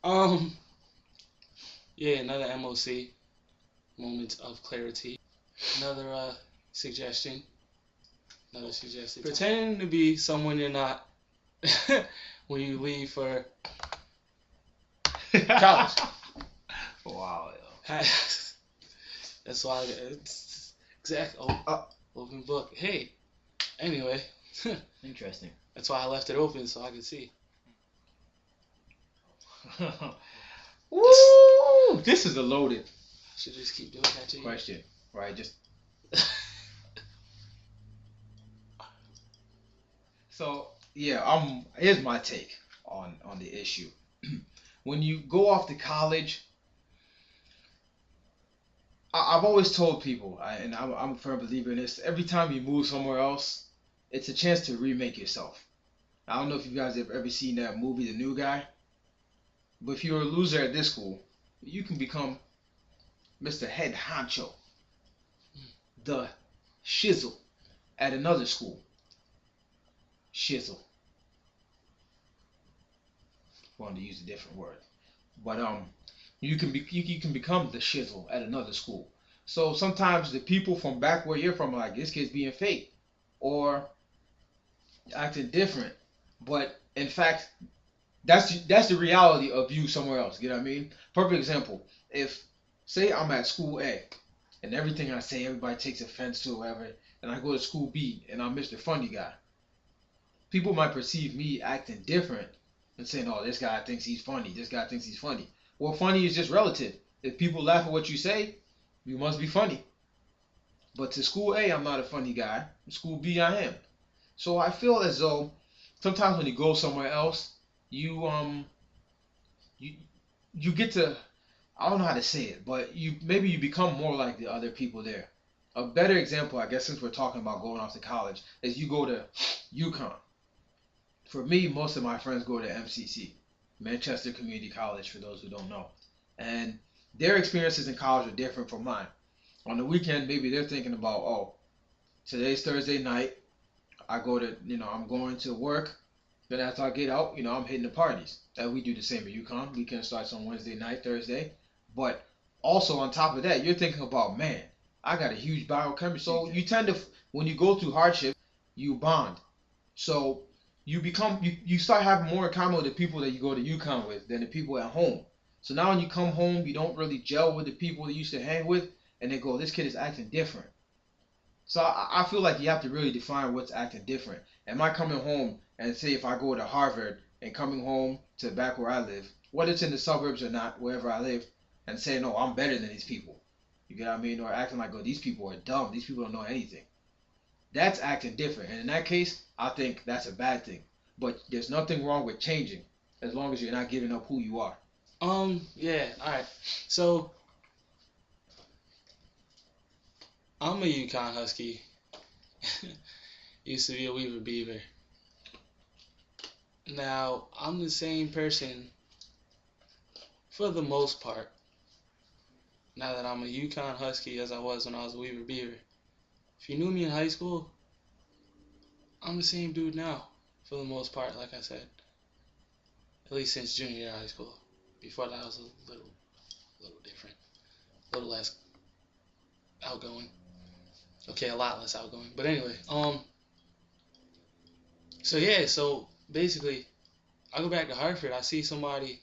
Um, yeah, another MOC, moment of clarity. Another suggestion, another suggestion. Pretending to be someone you're not when you leave for college. Wow. That's why it's exact open book. Hey, anyway, Interesting. that's why I left it open so I could see. Woo! This is a loaded I should just keep doing that to you. question, right? Just so yeah. Here's my take on the issue. When you go off to college, I've always told people, and I'm a firm believer in this. Every time you move somewhere else, it's a chance to remake yourself. I don't know if you guys have ever seen that movie, The New Guy, but if you're a loser at this school, you can become Mr. Head Honcho, the shizzle at another school. Shizzle. Wanted to use a different word, but you can become the shizzle at another school. So sometimes the people from back where you're from are like, this kid's being fake or acting different, but in fact that's the reality of you somewhere else. You know what I mean? Perfect example. If say I'm at school A and everything I say everybody takes offense to or whatever, and I go to school B and I'm Mr. Funny Guy, people might perceive me acting different and saying, "Oh, this guy thinks he's funny. This guy thinks he's funny." Well, funny is just relative. If people laugh at what you say, you must be funny. But to school A, I'm not a funny guy. School B, I am. So I feel as though sometimes when you go somewhere else, you you you get to, I don't know how to say it, but you become more like the other people there. A better example, I guess, since we're talking about going off to college, is you go to UConn. For me, most of my friends go to MCC, Manchester Community College, for those who don't know. And their experiences in college are different from mine. On the weekend, maybe they're thinking about, oh, today's Thursday night. I go to, I'm going to work. Then after I get out, I'm hitting the parties. And we do the same at UConn. Weekend starts on Wednesday night, Thursday. But also on top of that, you're thinking about, man, I got a huge biochemistry. So you tend to, when you go through hardship, you bond. So you start having more in common with the people that you go to UConn with than the people at home. So now when you come home, you don't really gel with the people that you used to hang with, and they go, this kid is acting different. So I feel like you have to really define what's acting different. Am I coming home and say if I go to Harvard and coming home to back where I live, whether it's in the suburbs or not, wherever I live, and saying, no, I'm better than these people. You get what I mean? Or acting like, oh, these people are dumb. These people don't know anything. That's acting different. And in that case, I think that's a bad thing. But there's nothing wrong with changing as long as you're not giving up who you are. Yeah, alright. So, I'm a Yukon Husky. Used to be a Weaver Beaver. Now, I'm the same person for the most part. Now that I'm a Yukon Husky as I was when I was a Weaver Beaver. If you knew me in high school, I'm the same dude now, for the most part, like I said. At least since junior year of high school. Before that, I was a little different. A little less outgoing. Okay, a lot less outgoing. But anyway, so yeah, so basically, I go back to Hartford, I see somebody